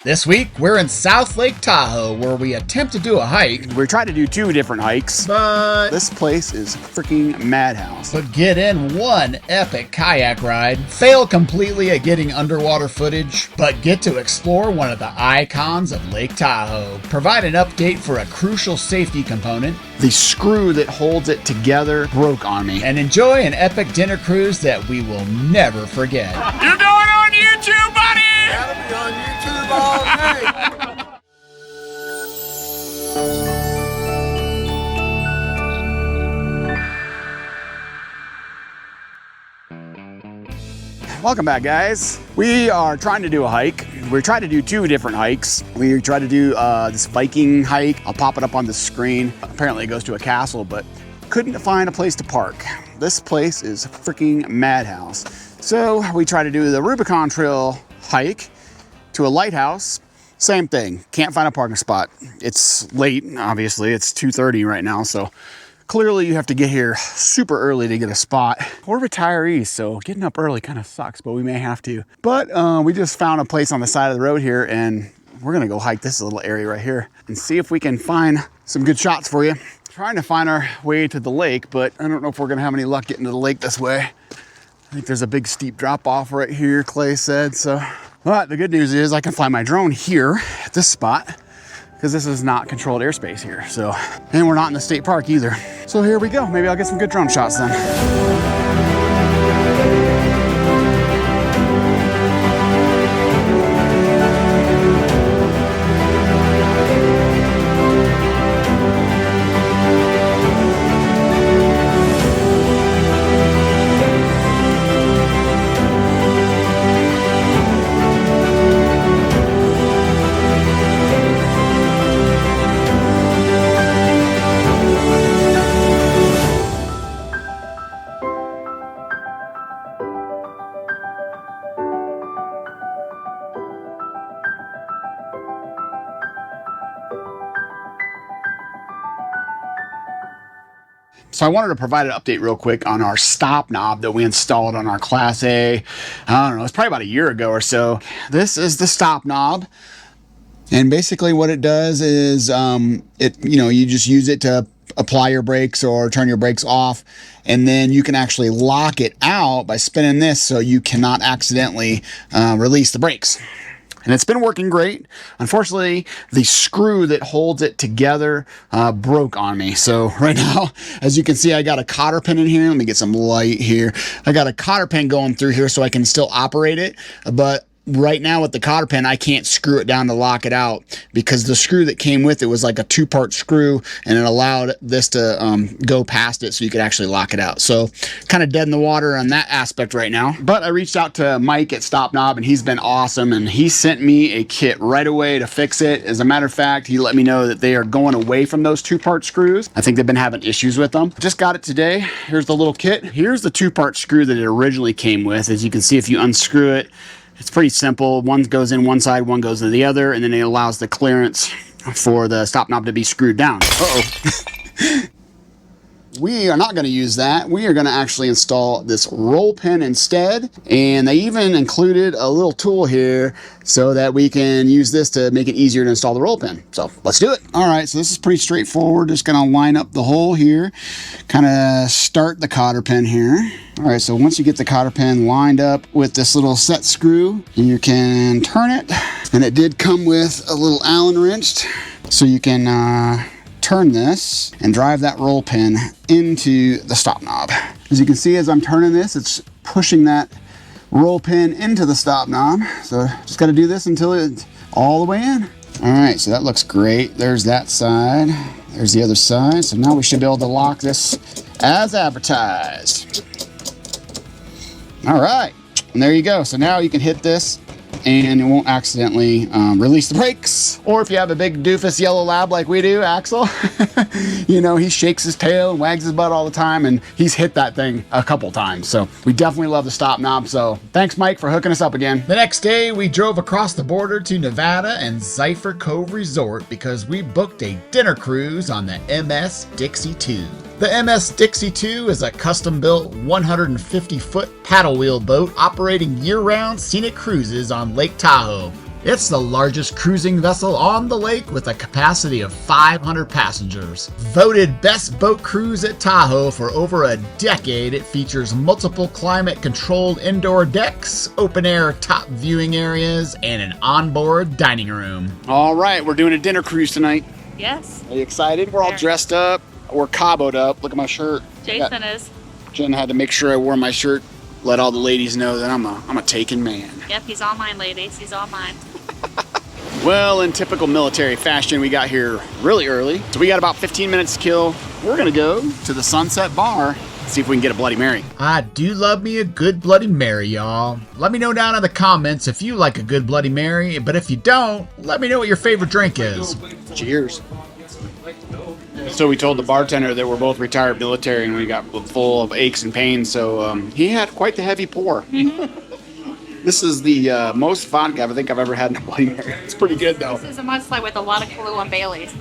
This week, we're in South Lake Tahoe, where we attempt to do a hike. We tried to do 2 different hikes, But this place is freaking madhouse. get in one epic kayak ride, fail completely at getting underwater footage, but get to explore one of the icons of Lake Tahoe, provide an update for a crucial safety component, The screw that holds it together broke on me. and enjoy an epic dinner cruise that we will never forget. You're going on YouTube, buddy! Gotta be on YouTube all day. Welcome back, guys. We are trying to do a hike. We tried to do 2 different hikes. We tried to do this Viking hike. I'll pop it up on the screen. Apparently it goes to a castle, but couldn't find a place to park. This place is a freaking madhouse. So we tried to do the Rubicon Trail hike to a lighthouse. Same thing, can't find a parking spot. It's late, obviously, it's 2:30 right now, so clearly you have to get here super early to get a spot. We're retirees, so getting up early kind of sucks, but we may have to. But we just found a place on the side of the road here, and we're gonna go hike this little area right here and see if we can find some good shots for you. Trying to find our way to the lake, but I don't know if we're gonna have any luck getting to the lake this way. I think there's a big steep drop off right here, Clay said, so. But the good news is I can fly my drone here at this spot because this is not controlled airspace here. So, and we're not in the state park either. So here we go. Maybe I'll get some good drone shots then. So I wanted to provide an update real quick on our stop knob that we installed on our Class A. I don't know, it's probably about a year ago or so. This is the stop knob. And basically what it does is, you just use it to apply your brakes or turn your brakes off. And then you can actually lock it out by spinning this so you cannot accidentally release the brakes. And it's been working great. Unfortunately, the screw that holds it together broke on me. So right now, as you can see, I got a cotter pin in here. Let me get some light here. I got a cotter pin going through here so I can still operate it. But right now with the cotter pin, I can't screw it down to lock it out because the screw that came with it was like a 2-part screw, and it allowed this to go past it so you could actually lock it out. So kind of dead in the water on that aspect right now. But I reached out to Mike at Stop Knob, and he's been awesome, and he sent me a kit right away to fix it. As a matter of fact, he let me know that they are going away from those 2-part screws. I think they've been having issues with them. Just got it today. Here's the little kit. Here's the 2-part screw that it originally came with. As you can see, if you unscrew it, it's pretty simple. One goes in one side, one goes to the other, and then it allows the clearance for the stop knob to be screwed down. Uh-oh. We are not going to use that. We are going to actually install this roll pin instead. And they even included a little tool here so that we can use this to make it easier to install the roll pin. So let's do it. All right, so this is pretty straightforward. Just going to line up the hole here, kind of start the cotter pin here. All right, so once you get the cotter pin lined up with this little set screw, you can turn it. And it did come with a little Allen wrench, so you can turn this and drive that roll pin into the stop knob. As you can see, as I'm turning this, it's pushing that roll pin into the stop knob. So just got to do this until it's all the way in. All right, so that looks great. There's that side. There's the other side. So now we should be able to lock this as advertised. All right, and there you go. So now you can hit this and it won't accidentally release the brakes. Or if you have a big doofus yellow lab like we do, Axel, you know, he shakes his tail and wags his butt all the time, and he's hit that thing a couple times. So we definitely love the stop knob. So thanks, Mike, for hooking us up again. The next day, we drove across the border to Nevada and Zephyr Cove Resort because we booked a dinner cruise on the MS Dixie 2. The MS Dixie 2 is a custom-built 150-foot paddle wheel boat operating year-round scenic cruises on Lake Tahoe. It's the largest cruising vessel on the lake with a capacity of 500 passengers. Voted best boat cruise at Tahoe for over a decade, it features multiple climate-controlled indoor decks, open-air top viewing areas, and an onboard dining room. All right, we're doing a dinner cruise tonight. Yes. Are you excited? We're all dressed up. We're caboed up. Look at my shirt. Jason is. Jen had to make sure I wore my shirt. Let all the ladies know that I'm a taken man. Yep, he's all mine, ladies. He's all mine. Well, in typical military fashion, we got here really early. So we got about 15 minutes to kill. We're gonna go to the Sunset Bar, see if we can get a Bloody Mary. I do love me a good Bloody Mary, y'all. Let me know down in the comments if you like a good Bloody Mary, but if you don't, let me know what your favorite drink is. Cheers. So we told the bartender that we're both retired military and we got full of aches and pains, so he had quite the heavy pour. This is the most vodka I think I've ever had in a Bloody Mary. It's pretty good, though. This is a mudslide with a lot of Kahlua and Baileys.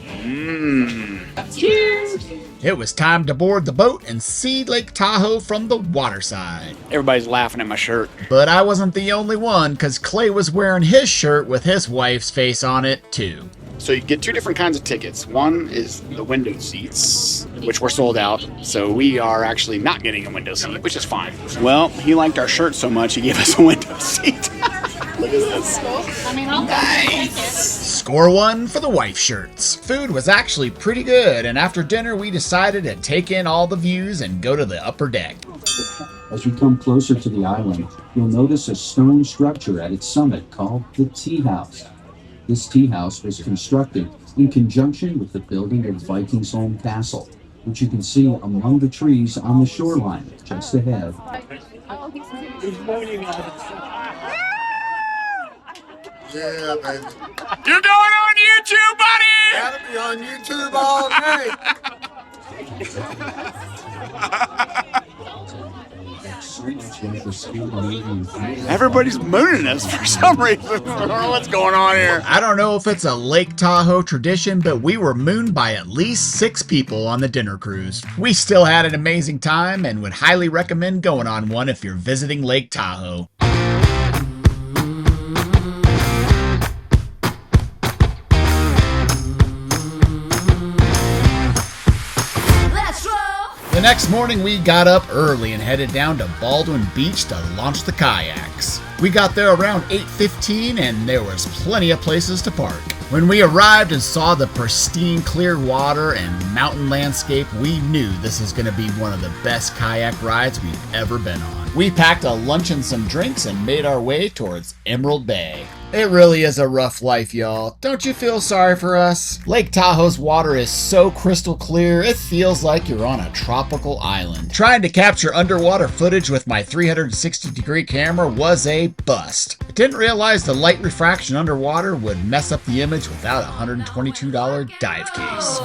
Cheers! It was time to board the boat and see Lake Tahoe from the waterside. Everybody's laughing at my shirt. But I wasn't the only one, because Clay was wearing his shirt with his wife's face on it, too. So you get two different kinds of tickets. One is the window seats, which were sold out. So we are actually not getting a window seat, which is fine. Well, he liked our shirt so much, he gave us a window seat. Look at this. I mean, I'll take it. Score one for the wife shirts. Food was actually pretty good, and after dinner we decided to take in all the views and go to the upper deck. As you come closer to the island, you'll notice a stone structure at its summit called the Tea House. This tea house was constructed in conjunction with the building of Vikings' home castle, which you can see among the trees on the shoreline just ahead. Yeah, baby. You're going on YouTube, buddy! Gotta be on YouTube all day. Everybody's mooning us for some reason. I don't know what's going on here. I don't know if it's a Lake Tahoe tradition, but we were mooned by at least 6 people on the dinner cruise. We still had an amazing time and would highly recommend going on one if you're visiting Lake Tahoe. The next morning we got up early and headed down to Baldwin Beach to launch the kayaks. We got there around 8:15 and there was plenty of places to park. When we arrived and saw the pristine clear water and mountain landscape, we knew this is going to be one of the best kayak rides we've ever been on. We packed a lunch and some drinks and made our way towards Emerald Bay. It really is a rough life, y'all. Don't you feel sorry for us? Lake Tahoe's water is so crystal clear, it feels like you're on a tropical island. Trying to capture underwater footage with my 360-degree camera was a bust. I didn't realize the light refraction underwater would mess up the image without a $122 dive case.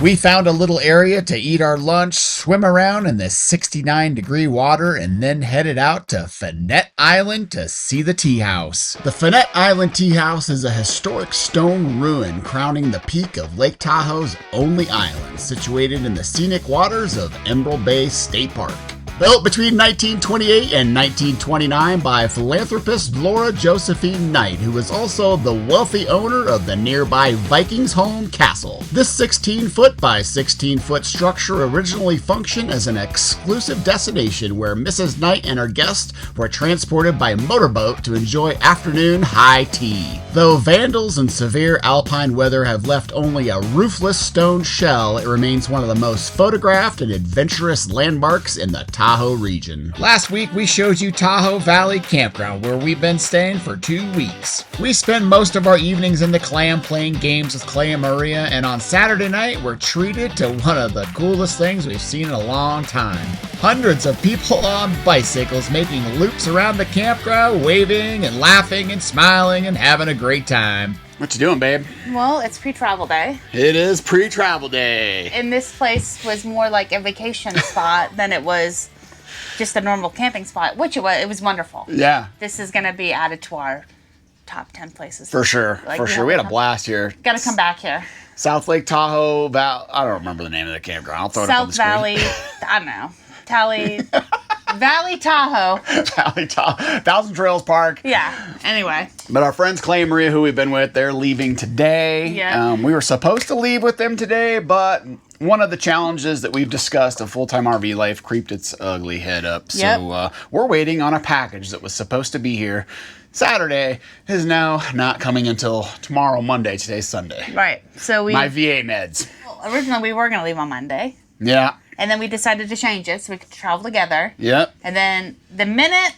We found a little area to eat our lunch, swim around in the 69-degree water, and then headed out to Finette Island to see the tea house. The Finette Island Tea House is a historic stone ruin crowning the peak of Lake Tahoe's only island, situated in the scenic waters of Emerald Bay State Park. Built between 1928 and 1929 by philanthropist Laura Josephine Knight, who was also the wealthy owner of the nearby Vikings' home castle. This 16-foot by 16-foot structure originally functioned as an exclusive destination where Mrs. Knight and her guests were transported by motorboat to enjoy afternoon high tea. Though vandals and severe alpine weather have left only a roofless stone shell, it remains one of the most photographed and adventurous landmarks in the Tahoe region. Last week we showed you Tahoe Valley Campground, where we've been staying for 2 weeks. We spend most of our evenings in the clam playing games with Clay and Maria, and on Saturday night we're treated to one of the coolest things we've seen in a long time. Hundreds of people on bicycles making loops around the campground, waving and laughing and smiling and having a great time. What you doing, babe? Well, it's pre-travel day. It is pre-travel day. And this place was more like a vacation spot than it was just a normal camping spot, which it was wonderful. Yeah. This is going to be added to our top 10 places. For sure. Like, For sure. We had a blast here. Got to come back here. South Lake Tahoe, I don't remember the name of the campground. I'll throw it up on the South screen. Valley, I don't know. Valley Tahoe. Valley Tahoe. Thousand Trails Park. Yeah. Anyway. But our friends Clay and Maria, who we've been with, they're leaving today. Yeah. We were supposed to leave with them today, but one of the challenges that we've discussed of full-time RV life creeped its ugly head up. So we're waiting on a package that was supposed to be here Saturday, is now not coming until tomorrow, Monday. Today's Sunday. Right. So My VA meds. Well, originally we were going to leave on Monday. Yeah. And then we decided to change it so we could travel together. Yep. And then the minute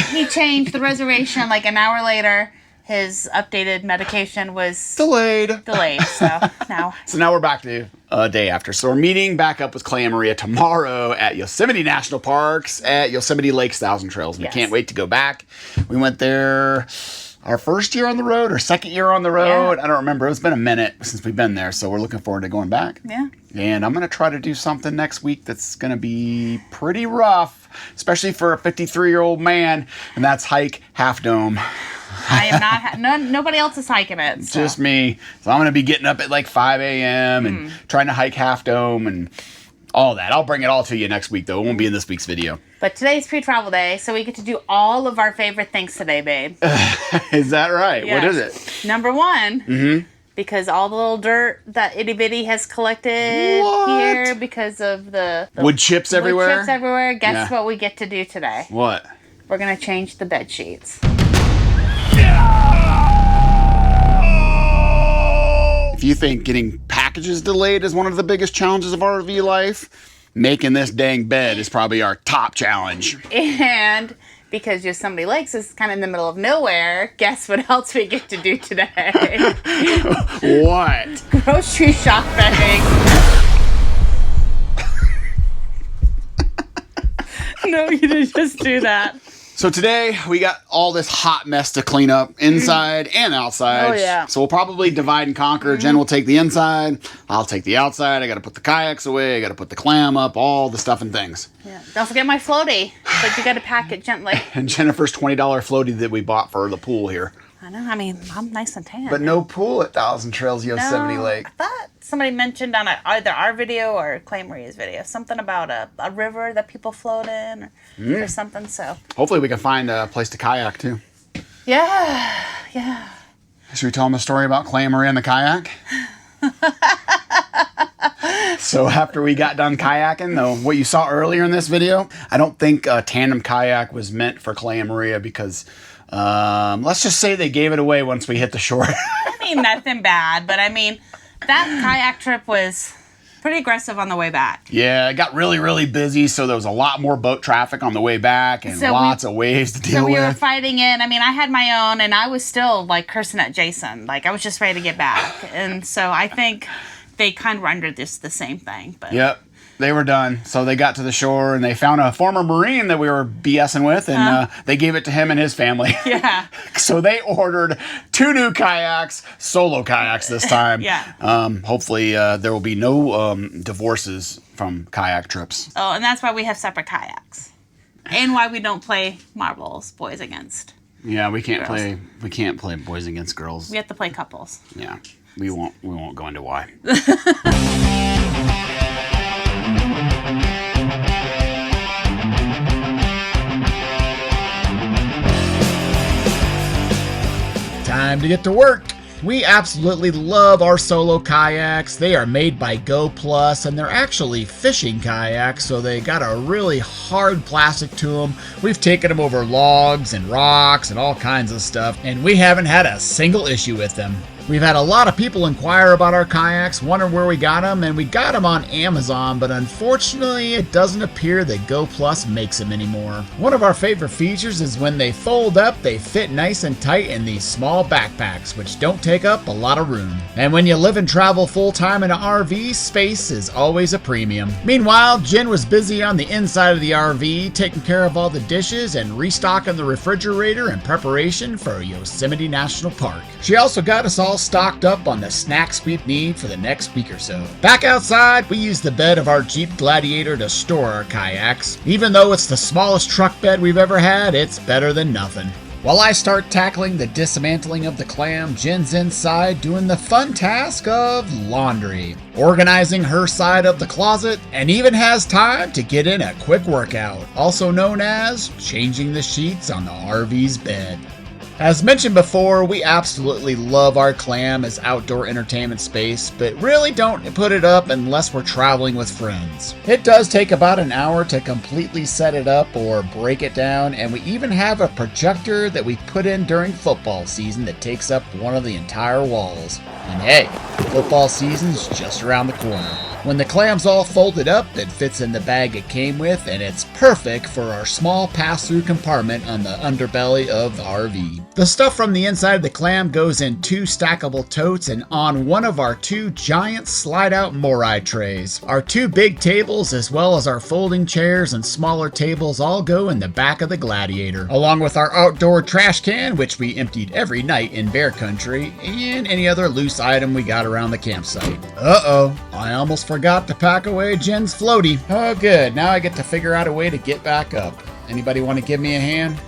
he changed the reservation, like an hour later, his updated medication was Delayed. So now. So now we're back to a day after. So we're meeting back up with Clay and Maria tomorrow at Yosemite National Parks at Yosemite Lake's Thousand Trails. We can't wait to go back. We went there our first year on the road or second year on the road. I don't remember. It's been a minute since we've been there. So we're looking forward to going back. Yeah. And I'm going to try to do something next week that's going to be pretty rough, especially for a 53-year-old man, and that's hike Half Dome. I am not, nobody else is hiking it. So. Just me. So I'm going to be getting up at like 5 a.m. and trying to hike Half Dome and all that. I'll bring it all to you next week, though. It won't be in this week's video. But today's pre-travel day, so we get to do all of our favorite things today, babe. Is that right? Yes. What is it? Number one, because all the little dirt that Itty Bitty has collected here because of the wood chips everywhere. Wood chips everywhere. Guess what we get to do today? What? We're going to change the bed sheets. If you think getting packages delayed is one of the biggest challenges of RV life, making this dang bed is probably our top challenge. And because Yosemite Lakes is kind of in the middle of nowhere, guess what else we get to do today? What? Grocery shopping. No, you didn't just do that. So today we got all this hot mess to clean up inside and outside. Oh, yeah. So we'll probably divide and conquer. Jen will take the inside. I'll take the outside. I got to put the kayaks away. I got to put the clam up, all the stuff and things. Yeah. Don't forget my floaty, but you got to pack it gently. And Jennifer's $20 floaty that we bought for the pool here. I know. I mean, I'm nice and tan. But no pool at Thousand Trails Yosemite Lake. I thought somebody mentioned on either our video or Clay Maria's video something about a river that people float in or something. So hopefully we can find a place to kayak too. Yeah. Should we tell them a story about Clay and Maria and the kayak? So after we got done kayaking, though, what you saw earlier in this video, I don't think a tandem kayak was meant for Clay and Maria because let's just say they gave it away once we hit the shore. I mean, nothing bad, but I mean, that kayak trip was pretty aggressive on the way back. Yeah, it got really, really busy, so there was a lot more boat traffic on the way back and lots of waves to deal with. So we were fighting it. I mean, I had my own, and I was still, like, cursing at Jason. Like, I was just ready to get back. And so I think they kind of rendered this the same thing. But Yep. They were done. So they got to the shore and they found a former Marine that we were BSing with, and they gave it to him and his family. Yeah. So they ordered 2 new kayaks, solo kayaks this time. Yeah. Hopefully there will be no divorces from kayak trips. Oh, and that's why we have separate kayaks. And why we don't play marbles, boys against. Yeah, we can't girls. play. We can't play boys against girls. We have to play couples. Yeah, we won't go into why. Time to get to work. We absolutely love our solo kayaks. They are made by Go Plus, and they're actually fishing kayaks, so they got a really hard plastic to them. We've taken them over logs and rocks and all kinds of stuff, and we haven't had a single issue with them. We've had a lot of people inquire about our kayaks, wondering where we got them, and we got them on Amazon, but unfortunately it doesn't appear that Go Plus makes them anymore. One of our favorite features is when they fold up, they fit nice and tight in these small backpacks, which don't take up a lot of room. And when you live and travel full-time in an RV, space is always a premium. Meanwhile, Jen was busy on the inside of the RV, taking care of all the dishes and restocking the refrigerator in preparation for Yosemite National Park. She also got us all all stocked up on the snacks we'd need for the next week or so. Back outside, we use the bed of our Jeep Gladiator to store our kayaks. Even though it's the smallest truck bed we've ever had, it's better than nothing. While I start tackling the dismantling of the clam, Jen's inside doing the fun task of laundry, organizing her side of the closet, and even has time to get in a quick workout, also known as changing the sheets on the RV's bed. As mentioned before, we absolutely love our clam as outdoor entertainment space, but really don't put it up unless we're traveling with friends. It does take about an hour to completely set it up or break it down, and we even have a projector that we put in during football season that takes up one of the entire walls. And hey, football season's just around the corner. When the clam's all folded up, it fits in the bag it came with, and it's perfect for our small pass-through compartment on the underbelly of the RV. The stuff from the inside of the clam goes in 2 stackable totes and on one of our 2 giant slide-out morai trays. Our 2 big tables, as well as our folding chairs and smaller tables, all go in the back of the Gladiator, along with our outdoor trash can, which we emptied every night in bear country, and any other loose item we got around the campsite. Uh-oh, I almost forgot to pack away Jen's floaty. Oh good, now I get to figure out a way to get back up. Anybody want to give me a hand?